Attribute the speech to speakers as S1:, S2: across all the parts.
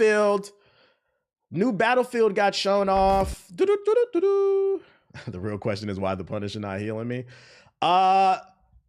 S1: Battlefield. New Battlefield got shown off. The real question is why the Punisher not healing me.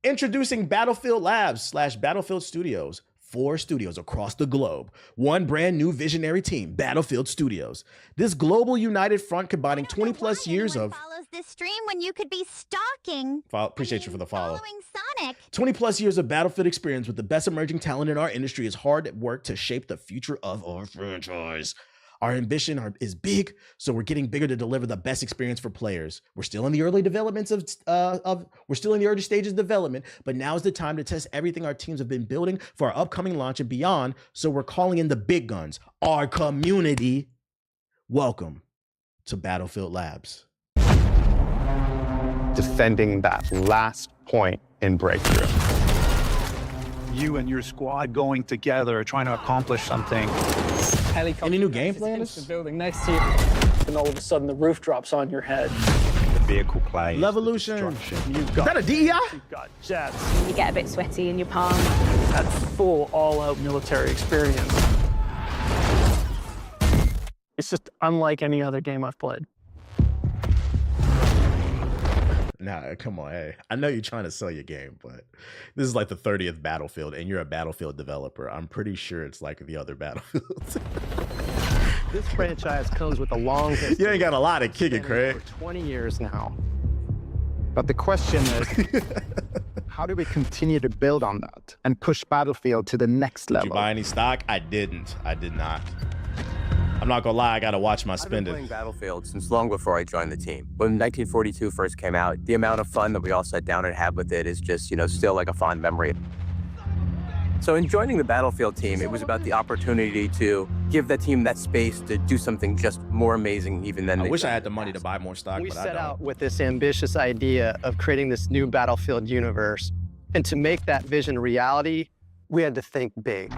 S1: Introducing Battlefield Labs / Battlefield Studios. 4 studios across the globe. One brand new visionary team, Battlefield Studios. This global united front combining 20 plus years of...
S2: follows this stream when you could be stalking.
S1: Appreciate you for the follow.
S2: Following Sonic.
S1: 20 plus years of Battlefield experience with the best emerging talent in our industry is hard at work to shape the future of our franchise. Our ambition is big, so we're getting bigger to deliver the best experience for players. We're still in the early developments we're still in the early stages of development, but now is the time to test everything our teams have been building for our upcoming launch and beyond. So we're calling in the big guns, our community. Welcome to Battlefield Labs.
S3: Defending that last point in Breakthrough.
S4: You and your squad going together, trying to accomplish something.
S1: Any new gameplay in this?
S5: The building next to you, and all of a sudden the roof drops on your head.
S4: The vehicle play.
S1: Levolution.
S4: You've got,
S1: Is that a DEI?
S4: You've got jets.
S6: You get a bit sweaty in your palms.
S5: That's full, all-out military experience. It's just unlike any other game I've played.
S1: Nah, come on, hey. I know you're trying to sell your game, but this is like the 30th Battlefield, and you're a Battlefield developer. I'm pretty sure it's like the other Battlefields.
S7: This franchise comes with a long history.
S1: You ain't got a lot to kick it, Craig.
S7: For 20 years now. But the question is, how do we continue to build on that and push Battlefield to the next level?
S1: Did you buy any stock? I didn't. I did not. I'm not gonna lie, I gotta watch my spending.
S8: I've been playing Battlefield since long before I joined the team. When 1942 first came out, the amount of fun that we all sat down and had with it is just, still like a fond memory. So in joining the Battlefield team, it was about the opportunity to give that team that space to do something just more amazing even than
S1: I wish I had the money to buy more stock,
S7: We
S1: but I
S7: set
S1: don't.
S7: out with this ambitious idea of creating this new Battlefield universe. And to make that vision a reality, we had to think big.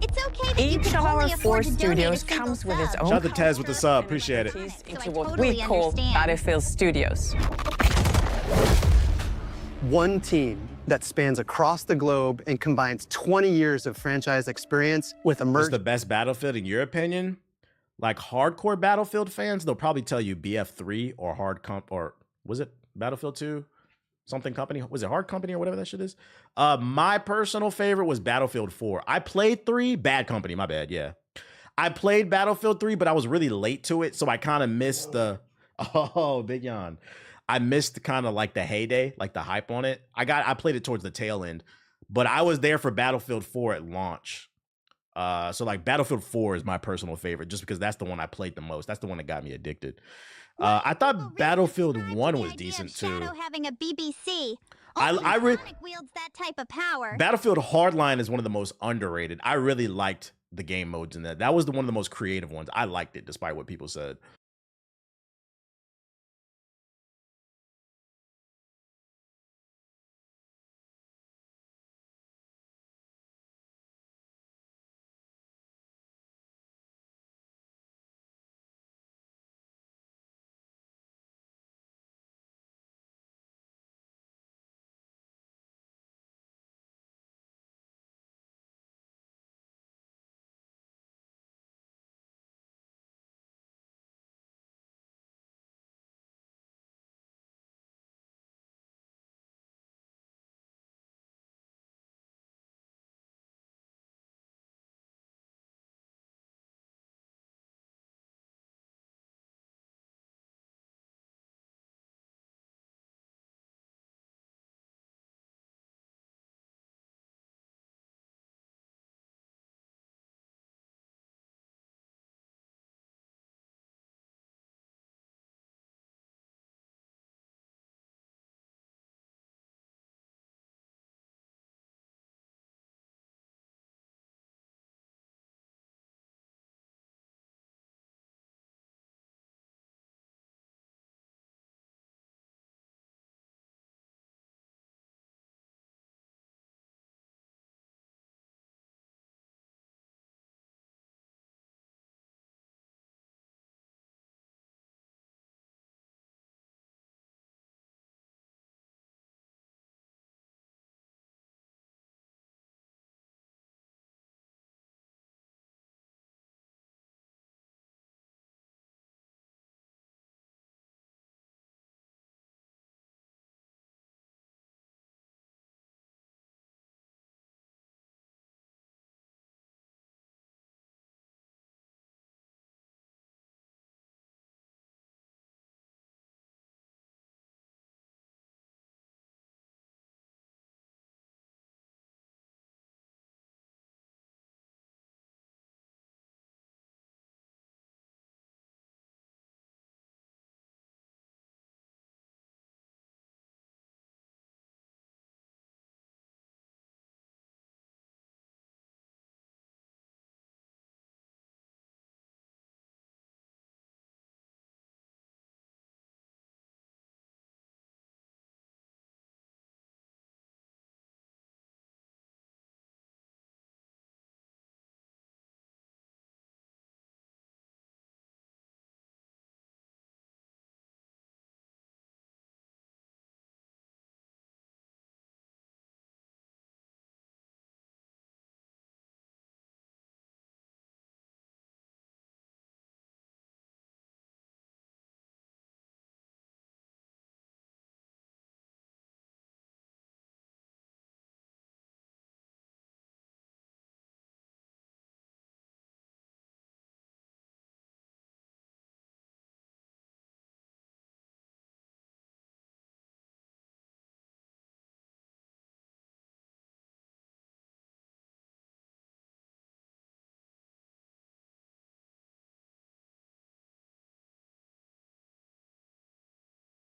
S2: It's okay that you
S6: Each
S2: can
S6: of our
S2: only
S6: 4
S2: afford to donate a
S6: studios
S2: single
S6: comes with its
S2: sub.
S6: own
S1: Shout out to Taz with the sub, appreciate it.
S6: into
S2: I
S6: what
S2: totally
S6: we call
S2: understand.
S6: Battlefield Studios.
S7: One team that spans across the globe and combines 20 years of franchise experience with
S1: What's
S7: emerging...
S1: the best Battlefield in your opinion? Like hardcore Battlefield fans, they'll probably tell you BF3 or was it Battlefield 2? Something company, was it Hard Company or whatever that shit is? My personal favorite was Battlefield 4. I played 3, Bad Company, my bad, yeah. I played Battlefield 3, but I was really late to it, so I kind of missed the, oh, big yawn. I missed kind of like the heyday, like the hype on it. I played it towards the tail end, but I was there for Battlefield 4 at launch. So like Battlefield 4 is my personal favorite, just because that's the one I played the most. That's the one that got me addicted. I thought Battlefield 1 was decent too.
S2: Shadow having a BBC.
S1: I
S2: Sonic wields that type of power.
S1: Battlefield Hardline is one of the most underrated. I really liked the game modes in that. That was one of the most creative ones. I liked it, despite what people said.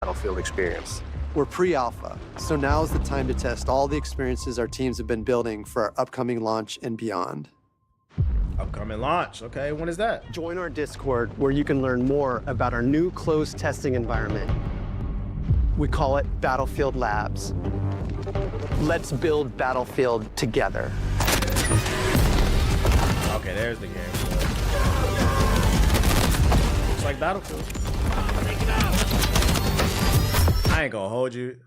S9: Battlefield experience.
S10: We're pre-alpha, so now is the time to test all the experiences our teams have been building for our upcoming launch and beyond.
S1: Upcoming launch. Okay, when is that?
S9: Join our Discord where you can learn more about our new closed testing environment. We call it Battlefield Labs. Let's build Battlefield together.
S1: Okay, there's the game. Looks like Battlefield. I ain't gonna hold you.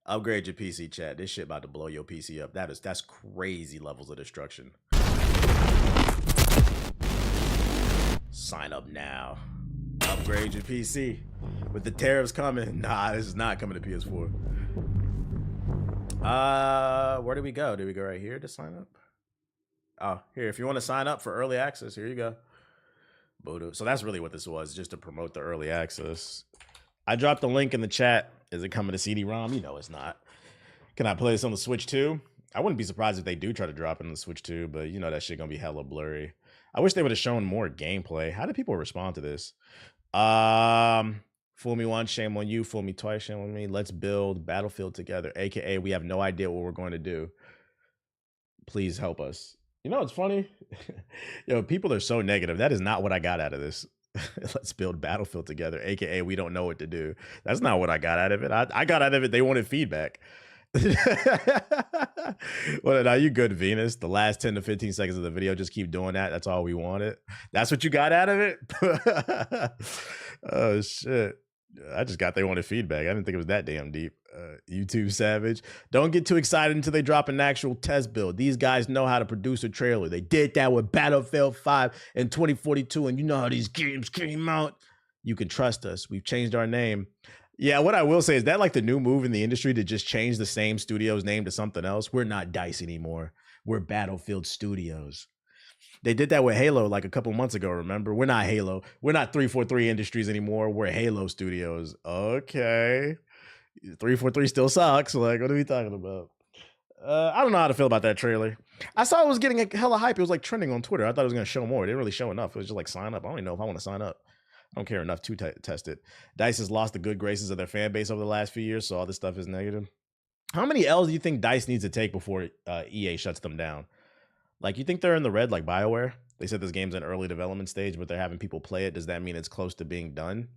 S1: Upgrade your PC, chat. This shit about to blow your PC up. That's crazy levels of destruction. Sign up now. Upgrade your PC. With the tariffs coming. Nah, this is not coming to PS4. Where do we go? Do we go right here to sign up? Oh, here. If you want to sign up for early access, here you go. So that's really what this was, just to promote the early access. I dropped the link in the chat. Is it coming to CD-ROM? You know it's not. Can I play this on the Switch too? I wouldn't be surprised if they do try to drop it on the Switch too, but you know that shit gonna be hella blurry. I wish they would have shown more gameplay. How do people respond to this? Fool me once, shame on you. Fool me twice, shame on me. Let's build Battlefield together. AKA, we have no idea what we're going to do. Please help us. You know, it's funny. Yo, people are so negative. That is not what I got out of this. Let's build Battlefield together. AKA, we don't know what to do. That's not what I got out of it. I got out of it, they wanted feedback. Well, now you good, Venus. The last 10 to 15 seconds of the video, just keep doing that. That's all we wanted. That's what you got out of it? Oh, shit. I just got they wanted feedback. I didn't think it was that damn deep. YouTube Savage. Don't get too excited until they drop an actual test build. These guys know how to produce a trailer. They did that with Battlefield 5 in 2042, and you know how these games came out. You can trust us. We've changed our name. Yeah, what I will say is that like the new move in the industry to just change the same studio's name to something else. We're not DICE anymore. We're Battlefield Studios. They did that with Halo like a couple months ago, remember? We're not Halo. We're not 343 Industries anymore. We're Halo Studios. Okay. 343 still sucks. Like, what are we talking about? I don't know how to feel about that trailer. I saw it was getting a hella hype. It was like trending on Twitter. I thought it was going to show more. It didn't really show enough. It was just like sign up. I don't even know if I want to sign up. I don't care enough to test it. DICE has lost the good graces of their fan base over the last few years, so all this stuff is negative. How many L's do you think DICE needs to take before EA shuts them down? Like, you think they're in the red like BioWare? They said this game's in early development stage, but they're having people play it. Does that mean it's close to being done?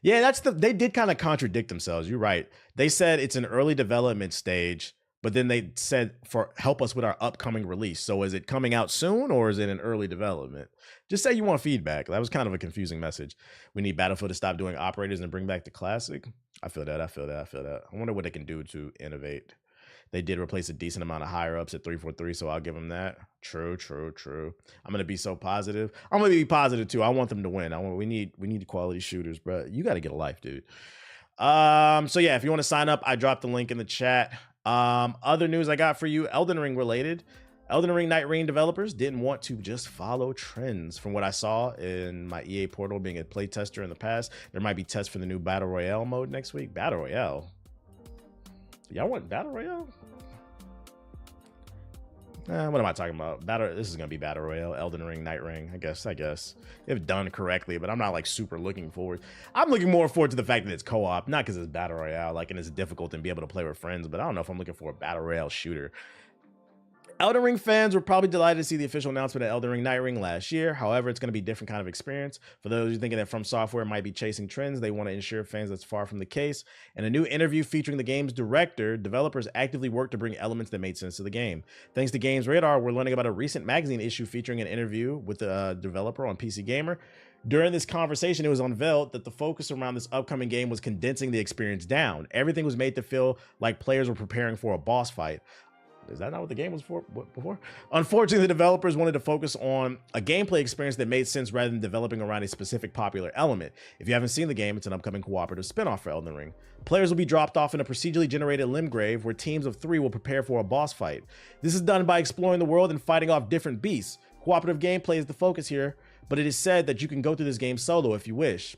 S1: Yeah, they did kind of contradict themselves. You're right. They said it's an early development stage, but then they said help us with our upcoming release. So is it coming out soon or is it in early development? Just say you want feedback. That was kind of a confusing message. We need Battlefield to stop doing operators and bring back the classic. I feel that. I wonder what they can do to innovate. They did replace a decent amount of higher ups at 343, so I'll give them that. True. I'm gonna be so positive. I'm gonna be positive too. I want them to win. We need quality shooters, bro. You got to get a life, dude. So yeah, if you want to sign up, I dropped the link in the chat. Other news I got for you, Elden Ring related. Elden Ring Night Rain developers didn't want to just follow trends. From what I saw in my EA portal, being a playtester in the past, there might be tests for the new Battle Royale mode next week. Battle Royale? Y'all want Battle Royale? What am I talking about? This is gonna be Battle Royale, Elden Ring, Night Ring. I guess if done correctly, but I'm not like super looking forward. I'm looking more forward to the fact that it's co-op, not because it's Battle Royale, like, and it's difficult and be able to play with friends. But I don't know if I'm looking for a Battle Royale shooter. Elden Ring fans were probably delighted to see the official announcement of Elden Ring Night Ring last year. However, it's going to be a different kind of experience. For those who are thinking that From Software might be chasing trends, they want to ensure fans that's far from the case. In a new interview featuring the game's director, developers actively worked to bring elements that made sense to the game. Thanks to Games Radar, we're learning about a recent magazine issue featuring an interview with the developer on PC Gamer. During this conversation, it was unveiled that the focus around this upcoming game was condensing the experience down. Everything was made to feel like players were preparing for a boss fight. Is that not what the game was for before? Unfortunately, the developers wanted to focus on a gameplay experience that made sense rather than developing around a specific popular element. If you haven't seen the game, it's an upcoming cooperative spinoff for Elden Ring. Players will be dropped off in a procedurally generated Limgrave where teams of 3 will prepare for a boss fight. This is done by exploring the world and fighting off different beasts. Cooperative gameplay is the focus here, but it is said that you can go through this game solo if you wish.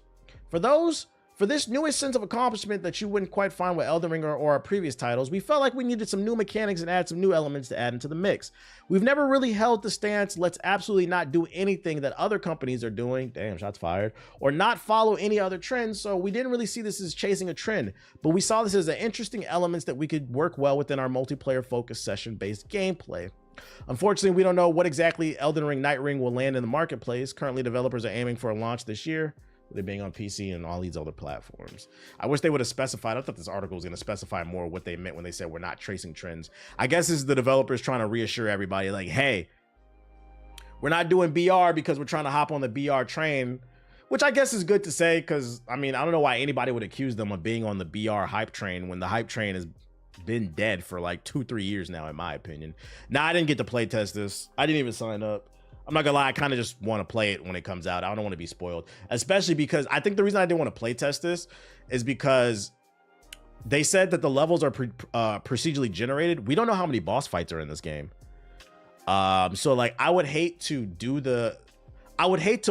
S1: For those For this newest sense of accomplishment that you wouldn't quite find with Elden Ring or our previous titles, we felt like we needed some new mechanics and add some new elements to add into the mix. We've never really held the stance, let's absolutely not do anything that other companies are doing, damn, shots fired, or not follow any other trends, so we didn't really see this as chasing a trend, but we saw this as an interesting elements that we could work well within our multiplayer focused session-based gameplay. Unfortunately, we don't know what exactly Elden Ring Night Ring will land in the marketplace. Currently, developers are aiming for a launch this year, with it being on PC and all these other platforms. I wish they would have specified. I thought this article was going to specify more what they meant when they said we're not tracing trends. I guess this is the developers trying to reassure everybody, like, hey, we're not doing BR because we're trying to hop on the BR train, which I guess is good to say because, I mean, I don't know why anybody would accuse them of being on the BR hype train when the hype train has been dead for like 2-3 years now, in my opinion. Now, I didn't get to play test this. I didn't even sign up. I'm not gonna lie, I kind of just want to play it when it comes out. I don't want to be spoiled, especially because I think the reason I didn't want to play test this is because they said that the levels are procedurally generated. We don't know how many boss fights are in this game. So like I would hate to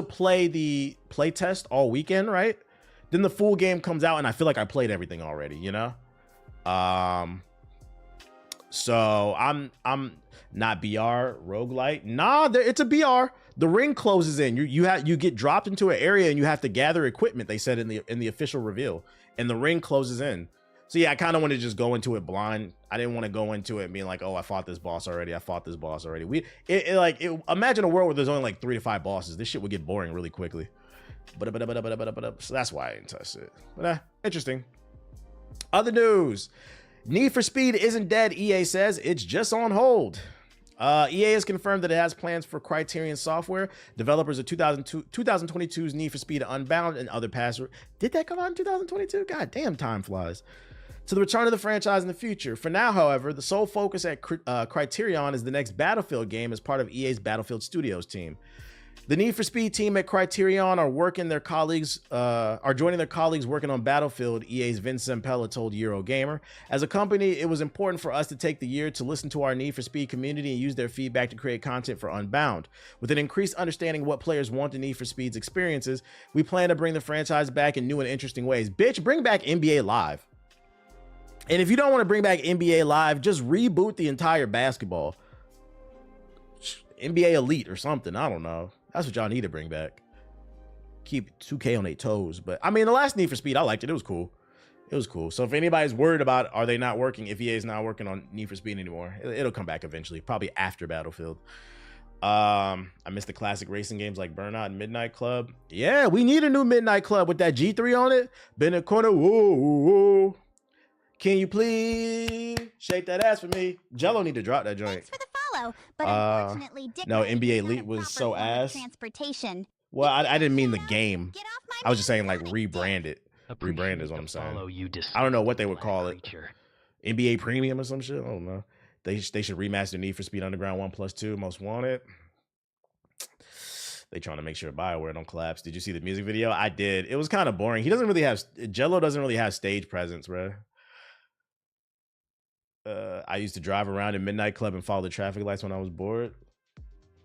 S1: play the play test all weekend, right? Then the full game comes out and I feel like I played everything already, you know? So I'm not BR roguelite. Nah, it's a BR. The ring closes in. You get dropped into an area and you have to gather equipment. They said in the official reveal, and the ring closes in. So yeah, I kind of want to just go into it blind. I didn't want to go into it being like, oh, I fought this boss already. Imagine a world where there's only like 3 to 5 bosses. This shit would get boring really quickly. So that's why I didn't touch it. But interesting. Other news. Need for Speed isn't dead, EA says. It's just on hold. EA has confirmed that it has plans for Criterion Software, developers of 2022's Need for Speed Unbound and other past. Did that come out in 2022? God damn, time flies. To the return of the franchise in the future. For now, however, the sole focus at Criterion is the next Battlefield game as part of EA's Battlefield Studios team. The Need for Speed team at Criterion are joining their colleagues working on Battlefield, EA's Vince Zampella told Eurogamer. As a company, it was important for us to take the year to listen to our Need for Speed community and use their feedback to create content for Unbound. With an increased understanding of what players want in Need for Speed's experiences, we plan to bring the franchise back in new and interesting ways. Bitch, bring back NBA Live. And if you don't want to bring back NBA Live, just reboot the entire basketball. NBA Elite or something, I don't know. That's what y'all need to bring back. Keep 2K on their toes. But I mean, the last Need for Speed, I liked it. It was cool. It was cool. So if anybody's worried about are they not working, if EA is not working on Need for Speed anymore, it'll come back eventually, probably after Battlefield. I miss the classic racing games like Burnout and Midnight Club. Yeah, we need a new Midnight Club with that G3 on it. Been in the corner. Whoa, whoa. Can you please shake that ass for me? Jello need to drop that joint.
S2: Thanks for the follow, but unfortunately, Dick
S1: no,
S2: Ray
S1: NBA
S2: is not
S1: Elite
S2: a
S1: was
S2: proper
S1: so
S2: form of
S1: ass.
S2: Transportation.
S1: Well, I didn't mean the game.
S2: Get off my
S1: I was just saying like
S2: damn
S1: rebrand it. Rebrand is what I'm saying.
S11: You
S1: I don't know what they would call it. NBA Premium or some shit. I don't know. They should remaster Need for Speed Underground 1+2 Most Wanted. They trying to make sure BioWare don't collapse. Did you see the music video? I did. It was kind of boring. Jello doesn't really have stage presence, bro. I used to drive around in Midnight Club and follow the traffic lights when I was bored.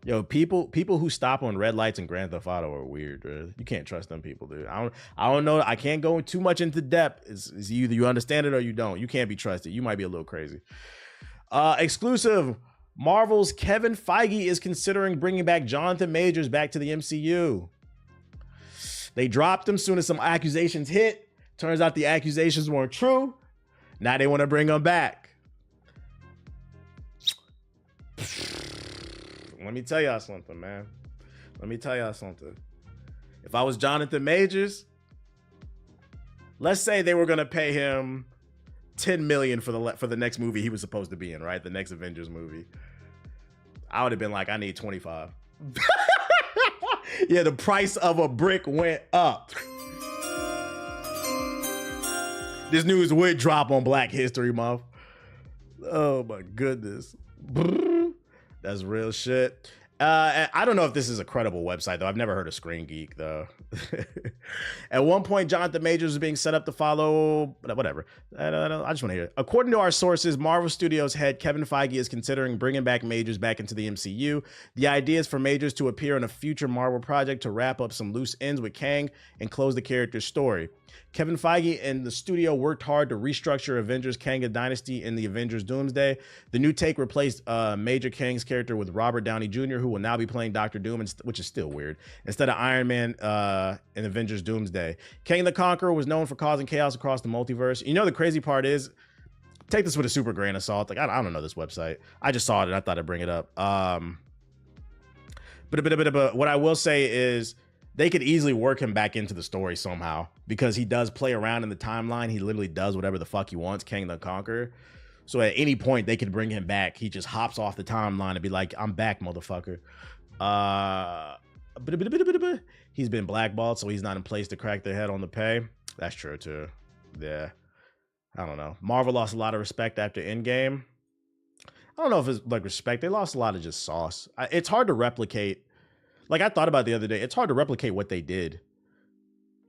S1: Yo, people who stop on red lights in Grand Theft Auto are weird, bro. You can't trust them people, dude. I don't know. I can't go too much into depth. It's either you understand it or you don't. You can't be trusted. You might be a little crazy. Exclusive. Marvel's Kevin Feige is considering bringing back Jonathan Majors back to the MCU. They dropped him soon as some accusations hit. Turns out the accusations weren't true. Now they want to bring him back. Let me tell y'all something, man. Let me tell y'all something. If I was Jonathan Majors, let's say they were gonna pay him $10 million for the next movie he was supposed to be in, right? The next Avengers movie. I would have been like, I need 25. Yeah, the price of a brick went up. This news would drop on Black History Month. Oh my goodness. That's real shit. I don't know if this is a credible website, though. I've never heard of Screen Geek, though. At one point, Jonathan Majors was being set up to follow, whatever. I just want to hear it. According to our sources, Marvel Studios head Kevin Feige is considering bringing back Majors back into the MCU. The idea is for Majors to appear in a future Marvel project to wrap up some loose ends with Kang and close the character's story. Kevin Feige and the studio worked hard to restructure Avengers Kang Dynasty in the Avengers Doomsday. The new take replaced Major Kang's character with Robert Downey Jr., who will now be playing Dr. Doom, which is still weird, instead of Iron Man in Avengers Doomsday. Kang the Conqueror was known for causing chaos across the multiverse. You know, the crazy part is, take this with a super grain of salt. Like, I don't know this website. I just saw it and I thought I'd bring it up. But what I will say is, they could easily work him back into the story somehow, because he does play around in the timeline. He literally does whatever the fuck he wants, Kang the Conqueror. So at any point they could bring him back. He just hops off the timeline and be like, I'm back, motherfucker. He's been blackballed, so he's not in place to crack their head on the pay. That's true too. Yeah. I don't know. Marvel lost a lot of respect after Endgame. I don't know if it's like respect. They lost a lot of just sauce. It's hard to replicate. Like, I thought about the other day, it's hard to replicate what they did.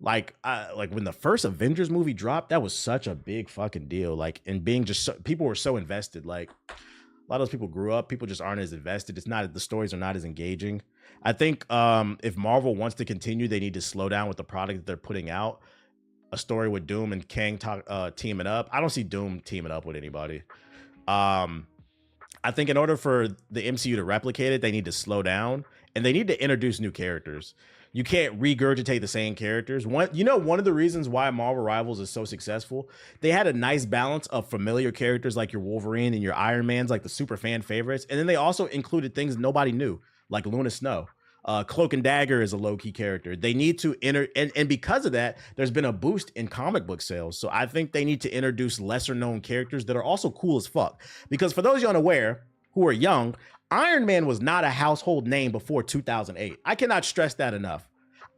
S1: Like when the first Avengers movie dropped, that was such a big fucking deal. Like, and being just so, people were so invested. Like, a lot of those people grew up. People just aren't as invested. It's not, the stories are not as engaging. I think if Marvel wants to continue, they need to slow down with the product that they're putting out. A story with Doom and Kang teaming up. I don't see Doom teaming up with anybody. I think in order for the MCU to replicate it, they need to slow down. And they need to introduce new characters. You can't regurgitate the same characters. One of the reasons why Marvel Rivals is so successful, they had a nice balance of familiar characters like your Wolverine and your Iron Mans, like the super fan favorites. And then they also included things nobody knew, like Luna Snow. Cloak and Dagger is a low-key character. They need to and because of that, there's been a boost in comic book sales. So I think they need to introduce lesser-known characters that are also cool as fuck. Because for those of you unaware who are young, Iron Man was not a household name before 2008. I cannot stress that enough.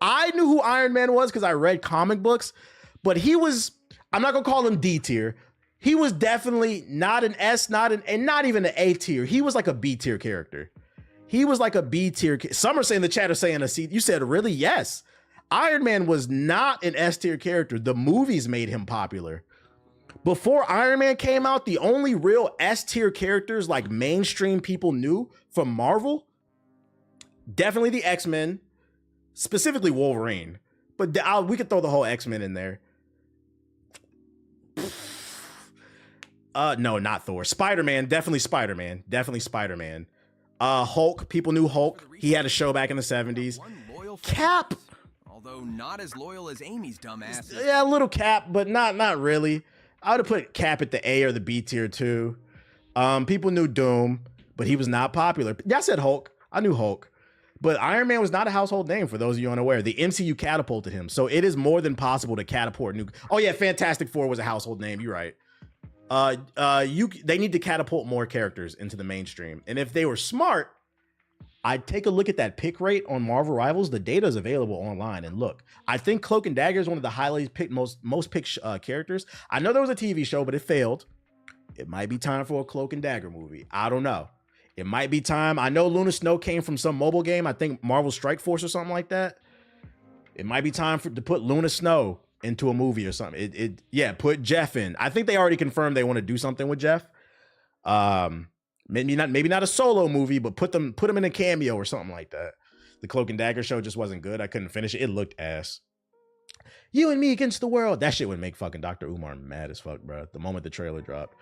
S1: I knew who Iron Man was because I read comic books, but he was, I'm not gonna call him D tier. He was definitely not an S, and not even an A tier. He was like a B tier character. He was like a B tier. Some are saying, the chat are saying a C. You said, really? Yes. Iron Man was not an S tier character. The movies made him popular. Before Iron Man came out, the only real S tier characters like mainstream people knew from Marvel, definitely the X-Men, specifically Wolverine. But we could throw the whole X-Men in there. No, not Thor. Spider-Man, definitely Spider-Man. Definitely Spider-Man. Hulk, people knew Hulk. He had a show back in the 70s. Cap.
S11: Although not as loyal as Amy's dumbass.
S1: Yeah, a little Cap, but not really. I would have put Cap at the A or the B tier too. People knew Doom, but he was not popular. Yeah, I said Hulk. I knew Hulk. But Iron Man was not a household name for those of you unaware. The MCU catapulted him. So it is more than possible to catapult new. Oh yeah, Fantastic Four was a household name. You're right. They need to catapult more characters into the mainstream. And if they were smart, I'd take a look at that pick rate on Marvel Rivals. The data is available online. And look, I think Cloak and Dagger is one of the highly picked, most picked characters. I know there was a TV show, but it failed. It might be time for a Cloak and Dagger movie. I don't know. It might be time. I know Luna Snow came from some mobile game. I think Marvel Strike Force or something like that. It might be time to put Luna Snow into a movie or something. Yeah, put Jeff in. I think they already confirmed they want to do something with Jeff. Maybe not a solo movie, but put them in a cameo or something like that. The Cloak and Dagger show just wasn't good. I couldn't finish it. It looked ass. You and me against the world. That shit would make fucking Dr. Umar mad as fuck, bro. The moment the trailer dropped.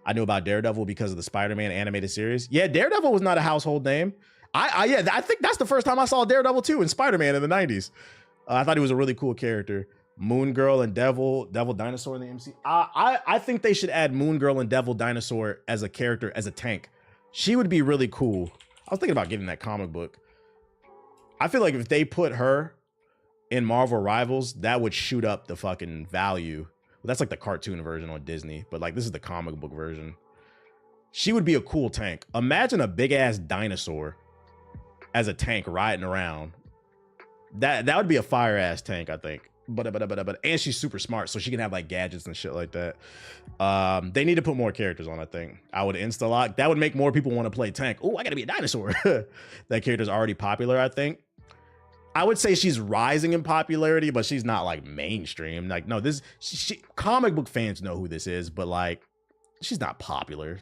S1: I knew about Daredevil because of the Spider-Man animated series. Yeah, Daredevil was not a household name. I think that's the first time I saw Daredevil too in Spider-Man in the 90s. I thought he was a really cool character. Moon Girl and Devil Dinosaur in the MC. I think they should add Moon Girl and Devil Dinosaur as a character, as a tank. She would be really cool. I was thinking about getting that comic book. I feel like if they put her in Marvel Rivals, that would shoot up the fucking value. Well, that's like the cartoon version on Disney, but like this is the comic book version. She would be a cool tank. Imagine a big ass dinosaur as a tank riding around. That would be a fire ass tank, I think. And she's super smart, so she can have like gadgets and shit like that. They need to put more characters on, I think. I would insta-lock. That would make more people want to play tank. Oh, I gotta be a dinosaur. That character's already popular, I think. I would say she's rising in popularity, but she's not like mainstream. Like, no, comic book fans know who this is, but like, she's not popular.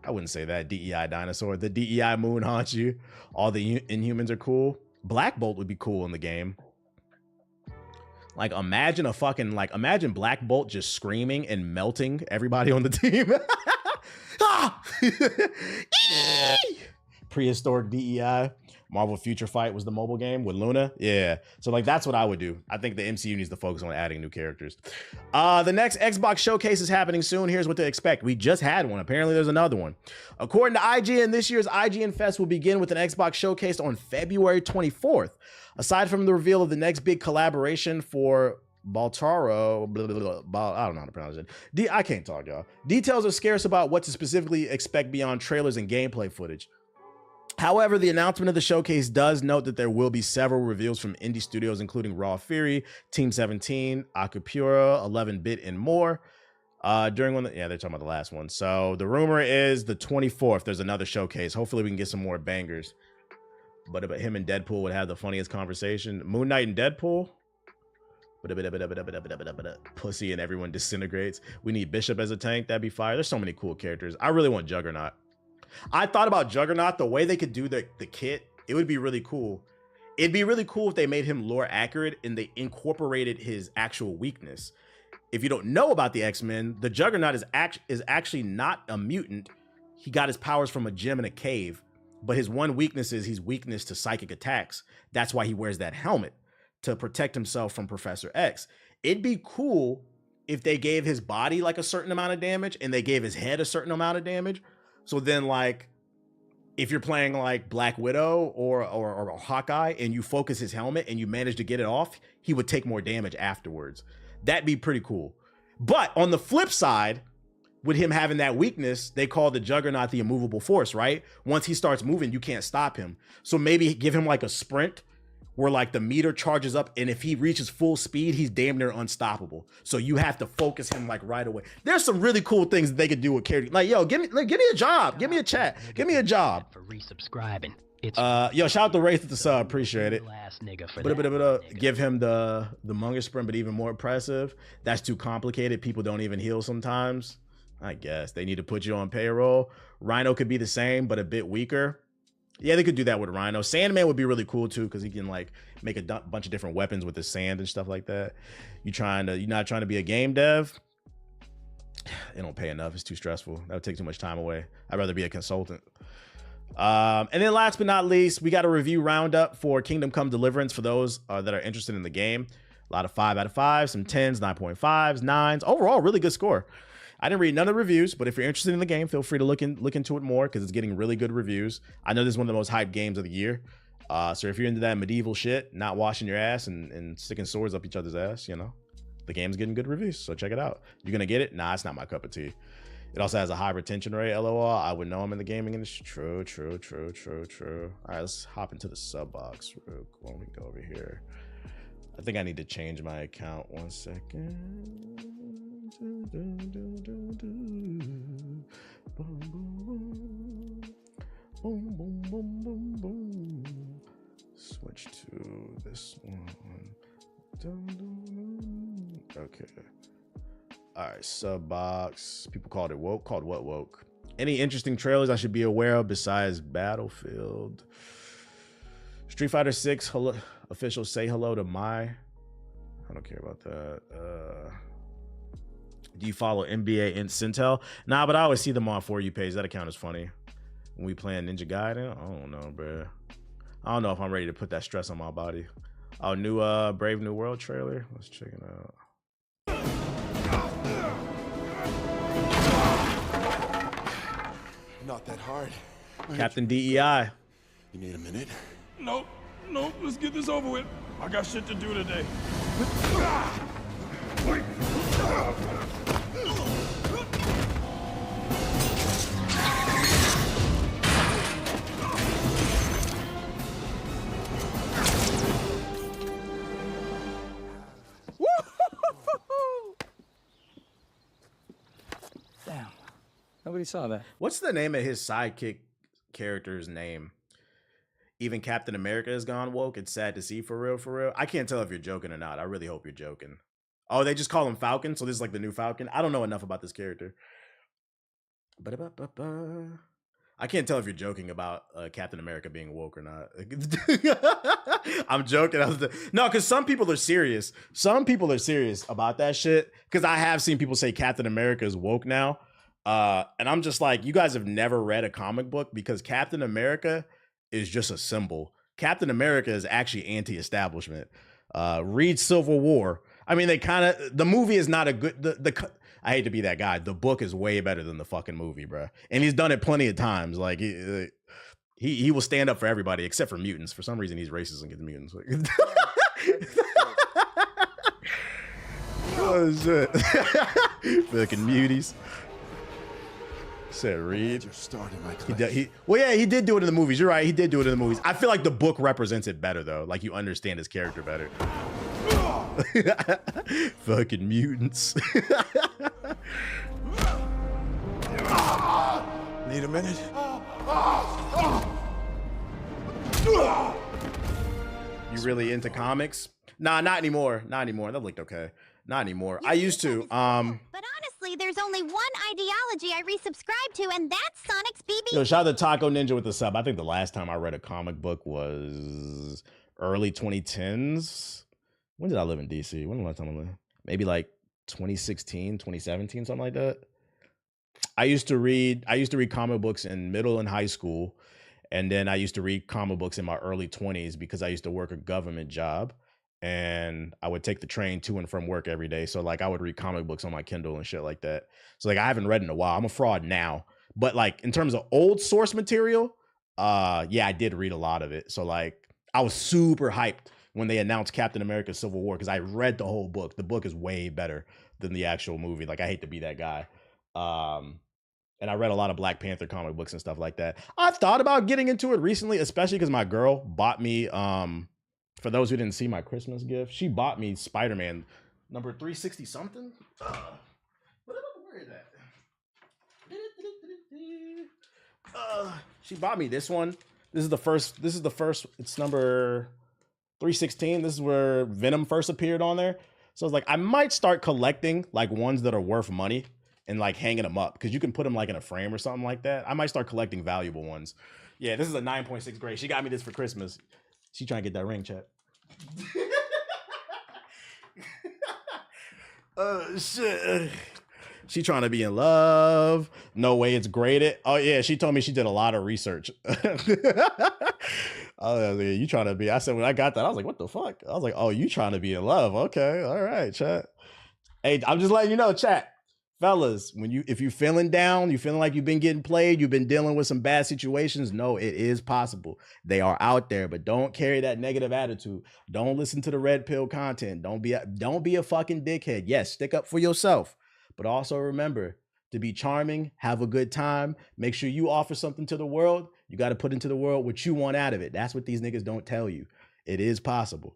S1: I wouldn't say that. DEI dinosaur. The DEI moon haunts you. All the Inhumans are cool. Black Bolt would be cool in the game. Like, imagine imagine Black Bolt just screaming and melting everybody on the team. Prehistoric DEI. Marvel Future Fight was the mobile game with Luna. Yeah. So like, that's what I would do. I think the MCU needs to focus on adding new characters. The next Xbox showcase is happening soon. Here's what to expect. We just had one. Apparently there's another one. According to IGN, this year's IGN Fest will begin with an Xbox showcase on February 24th. Aside from the reveal of the next big collaboration for Baltaro, I don't know how to pronounce it. I can't talk, y'all. Details are scarce about what to specifically expect beyond trailers and gameplay footage. However, the announcement of the showcase does note that there will be several reveals from indie studios, including Raw Fury, Team 17, Akupura, 11-Bit, and more. During one, they're talking about the last one. So the rumor is the 24th, there's another showcase. Hopefully we can get some more bangers. But him and Deadpool would have the funniest conversation. Moon Knight and Deadpool. Pussy and everyone disintegrates. We need Bishop as a tank. That'd be fire. There's so many cool characters. I really want Juggernaut. I thought about Juggernaut, the way they could do the kit, it would be really cool. It'd be really cool if they made him lore accurate and they incorporated his actual weakness. If you don't know about the X-Men, the Juggernaut is actually not a mutant. He got his powers from a gem in a cave, but his one weakness is he's weakness to psychic attacks. That's why he wears that helmet, to protect himself from Professor X. It'd be cool if they gave his body like a certain amount of damage and they gave his head a certain amount of damage. So then, like, if you're playing like Black Widow or Hawkeye and you focus his helmet and you manage to get it off, he would take more damage afterwards. That'd be pretty cool. But on the flip side, with him having that weakness, they call the Juggernaut the immovable force, right? Once he starts moving, you can't stop him. So maybe give him like a sprint where like the meter charges up, and if he reaches full speed, he's damn near unstoppable. So you have to focus him like right away. There's some really cool things that they could do with characters. Like, yo, give me a job. Give me a chat. Give me a job.
S12: For resubscribing.
S1: Yo, shout out to Wraith at the sub. Appreciate it. Give him the Munger sprint, but even more impressive. That's too complicated. People don't even heal sometimes. I guess they need to put you on payroll. Rhino could be the same, but a bit weaker. Yeah, they could do that with Rhino. Sandman would be really cool too, because he can like make a bunch of different weapons with the sand and stuff like that. You're not trying to be a game dev. They don't pay enough. It's too stressful. That would take too much time away. I'd rather be a consultant. And then last but not least, we got a review roundup for Kingdom Come Deliverance for those that are interested in the game. A lot of 5 out of 5, some 10s, 9.5s, 9s. Overall, really good score. I didn't read none of the reviews, but if you're interested in the game, feel free to look into it more because it's getting really good reviews. I know this is one of the most hyped games of the year. So if you're into that medieval shit, not washing your ass and sticking swords up each other's ass, you know, the game's getting good reviews. So check it out. You're going to get it? Nah, it's not my cup of tea. It also has a high retention rate, LOL. I would know I'm in the gaming industry. True. All right, let's hop into the sub box real quick. Let me go over here. I think I need to change my account. 1 second. Switch to this one. Okay. All right, sub box. People called it woke. Called what woke? Any interesting trailers I should be aware of besides Battlefield? Street Fighter 6 officials say hello to my. I don't care about that. Do you follow NBA and Sintel? Nah, but I always see them on For You page. That account is funny. When we playing Ninja Gaiden, I don't know, bro. I don't know if I'm ready to put that stress on my body. Our new Brave New World trailer. Let's check it out.
S13: Not that hard.
S1: Captain DEI.
S13: You need a minute?
S14: Nope. Let's get this over with. I got shit to do today.
S1: Woo!
S12: Nobody saw that.
S1: What's the name of his sidekick character's name? Even Captain America has gone woke. It's sad to see, for real, for real. I can't tell if you're joking or not. I really hope you're joking. Oh, they just call him Falcon, so this is like the new Falcon. I don't know enough about this character. I can't tell if you're joking about Captain America being woke or not. I'm joking. No, because some people are serious. Some people are serious about that shit. Because I have seen people say Captain America is woke now. And I'm just like, you guys have never read a comic book, because Captain America is just a symbol. Captain America is actually anti-establishment. Read Civil War. I mean, the movie is not a good, I hate to be that guy. The book is way better than the fucking movie, bro. And he's done it plenty of times. Like he will stand up for everybody except for mutants. For some reason, he's racist against mutants. Oh shit! Fucking muties. Said Reed. Well, yeah, he did do it in the movies. You're right. He did do it in the movies. I feel like the book represents it better though. Like you understand his character better. Fucking mutants.
S14: Need a minute?
S1: You really into comics? Nah, not anymore. Not anymore. That looked okay. Not anymore. I used to.
S2: But honestly, there's only one ideology I resubscribe to, and that's Sonic's BB.
S1: Yo, shout out to Taco Ninja with the sub. I think the last time I read a comic book was early 2010s. When did I live in DC? When was the last time I lived? Maybe like 2016, 2017, something like that. I used to read comic books in middle and high school. And then I used to read comic books in my early 20s because I used to work a government job. And I would take the train to and from work every day. So like I would read comic books on my Kindle and shit like that. So like I haven't read in a while. I'm a fraud now. But like in terms of old source material, yeah, I did read a lot of it. So like I was super hyped when they announced Captain America Civil War, because I read the whole book. The book is way better than the actual movie. Like I hate to be that guy. And I read a lot of Black Panther comic books and stuff like that. I've thought about getting into it recently, especially because my girl bought me, for those who didn't see my Christmas gift, she bought me Spider-Man number 360 something. Where is that? She bought me this one. This is the first. It's number 316. This is where Venom first appeared on there. So I was like, I might start collecting like ones that are worth money and like hanging them up, because you can put them like in a frame or something like that. I might start collecting valuable ones. Yeah, this is a 9.6 grade. She got me this for Christmas. She trying to get that ring, chat. Shit. She trying to be in love. No way it's graded. Oh yeah, she told me she did a lot of research. Oh, yeah, you trying to be? I said when I got that, I was like, what the fuck? I was like, oh, you trying to be in love? Okay, all right, chat. Hey, I'm just letting you know, chat. Fellas, if you feeling down, you feeling like you've been getting played, you've been dealing with some bad situations, no, it is possible. They are out there, but don't carry that negative attitude. Don't listen to the red pill content. Don't be a fucking dickhead. Yes, stick up for yourself, but also remember to be charming, have a good time, make sure you offer something to the world. You got to put into the world what you want out of it. That's what these niggas don't tell you. It is possible.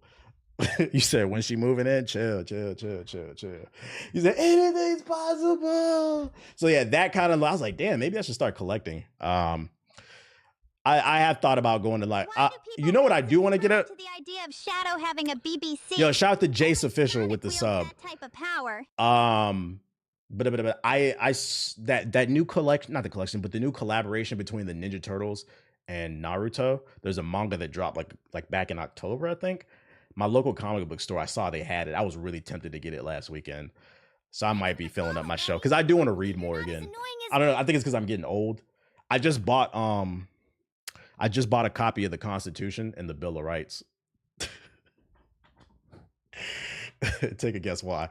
S1: You said when she moving in, chill. You said anything's possible. So yeah, that kind of, I was like, damn, maybe I should start collecting. I have thought about going to like, you know what I do want to get at?
S2: To the idea of Shadow having a BBC.
S1: Yo, shout out to Jace Official with the sub.
S2: That type of power.
S1: But that new collection, not the collection, but the new collaboration between the Ninja Turtles and Naruto. There's a manga that dropped like back in October, I think. My local comic book store, I saw they had it. I was really tempted to get it last weekend. So I might be filling up my shelf because I do want to read more again. I don't know. I think it's because I'm getting old. I just bought a copy of the Constitution and the Bill of Rights. Take a guess why.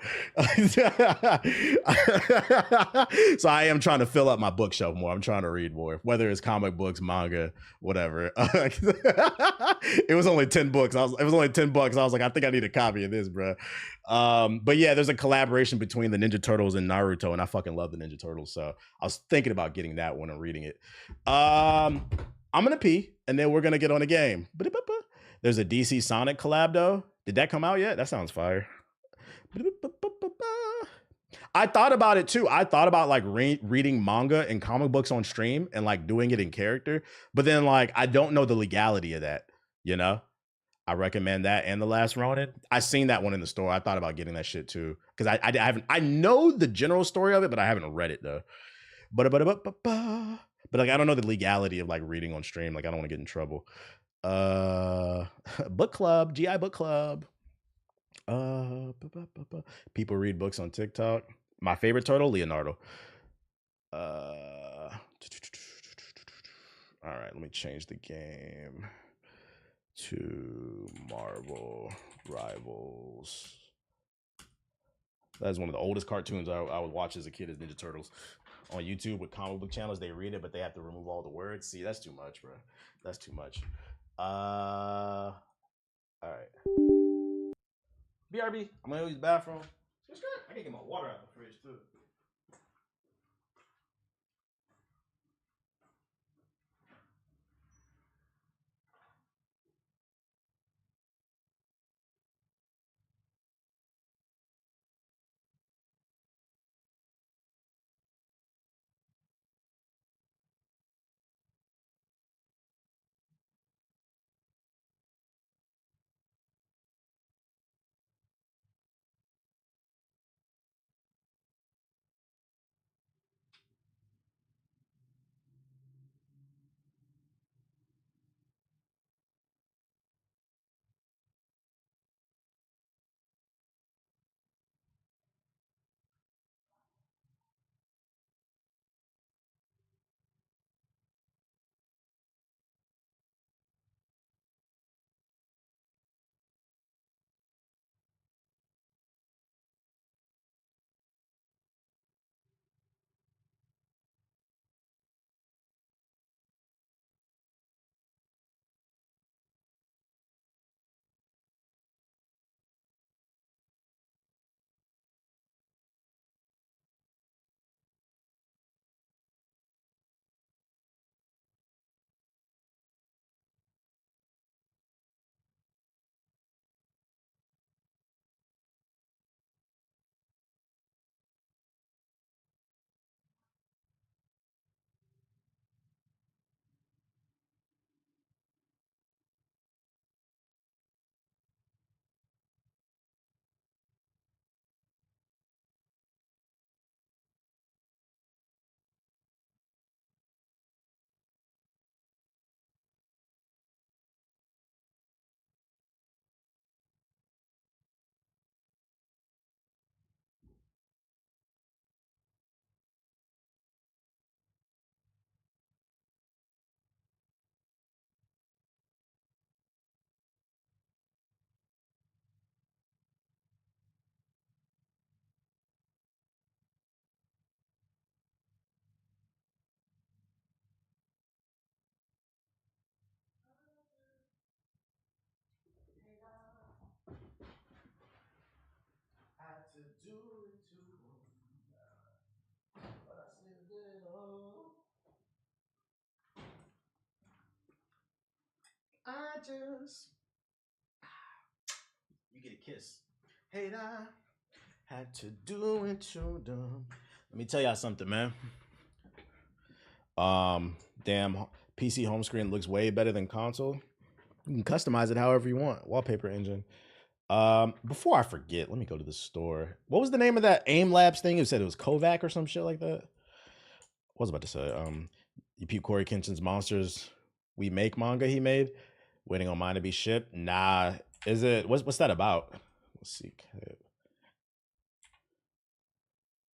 S1: So I am trying to fill up my bookshelf more. I'm trying to read more, whether it's comic books, manga, whatever. It was only 10 books. It was only $10. I was like, I think I need a copy of this, bro. But yeah, there's a collaboration between the Ninja Turtles and Naruto, and I fucking love the Ninja Turtles. So I was thinking about getting that one and reading it. I'm gonna pee, and then we're gonna get on a game. There's a DC Sonic collab though. Did that come out yet? That sounds fire. I thought about it too. I thought about like reading manga and comic books on stream and like doing it in character, but then like I don't know the legality of that. You know, I recommend that and The Last Ronin. I seen that one in the store. I thought about getting that shit too because I haven't. I know the general story of it, but I haven't read it though. But like I don't know the legality of like reading on stream. Like I don't want to get in trouble. Book club, GI book club. People read books on TikTok. My favorite turtle, Leonardo. All right, let me change the game to Marvel Rivals. That's one of the oldest cartoons I would watch as a kid, is Ninja Turtles. On YouTube with comic book channels, they read it, but they have to remove all the words. See, that's too much, bro. That's too much. All right. BRB, I'm gonna use the bathroom. I can get my water out of the fridge too. I just you get a kiss. Hey, I had to do it to them. Let me tell y'all something, man. Damn, PC home screen looks way better than console. You can customize it however you want. Wallpaper engine. Before I forget, let me go to the store. What was the name of that AIM Labs thing? You said it was Kovac or some shit like that. What was I about to say? You peep Corey Kenshin's Monsters We Make manga he made. Waiting on mine to be shipped. Nah, is it? What's that about? Let's see.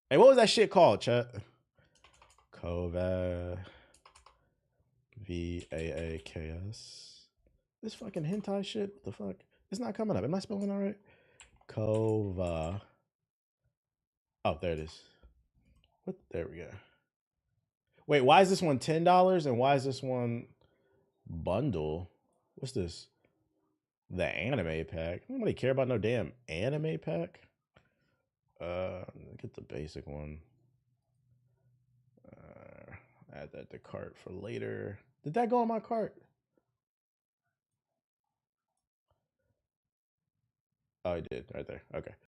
S1: Hey, what was that shit called, chat? Kovac. VAAKS. This fucking hentai shit. What the fuck? It's not coming up. Am I spelling all right? Kova. Oh, there it is. What? There we go. Wait, why is this one $10 and why is this one bundle? What's this? The anime pack. Nobody care about no damn anime pack. Get the basic one. Add that to cart for later. Did that go on my cart? Oh, it did right there. Okay.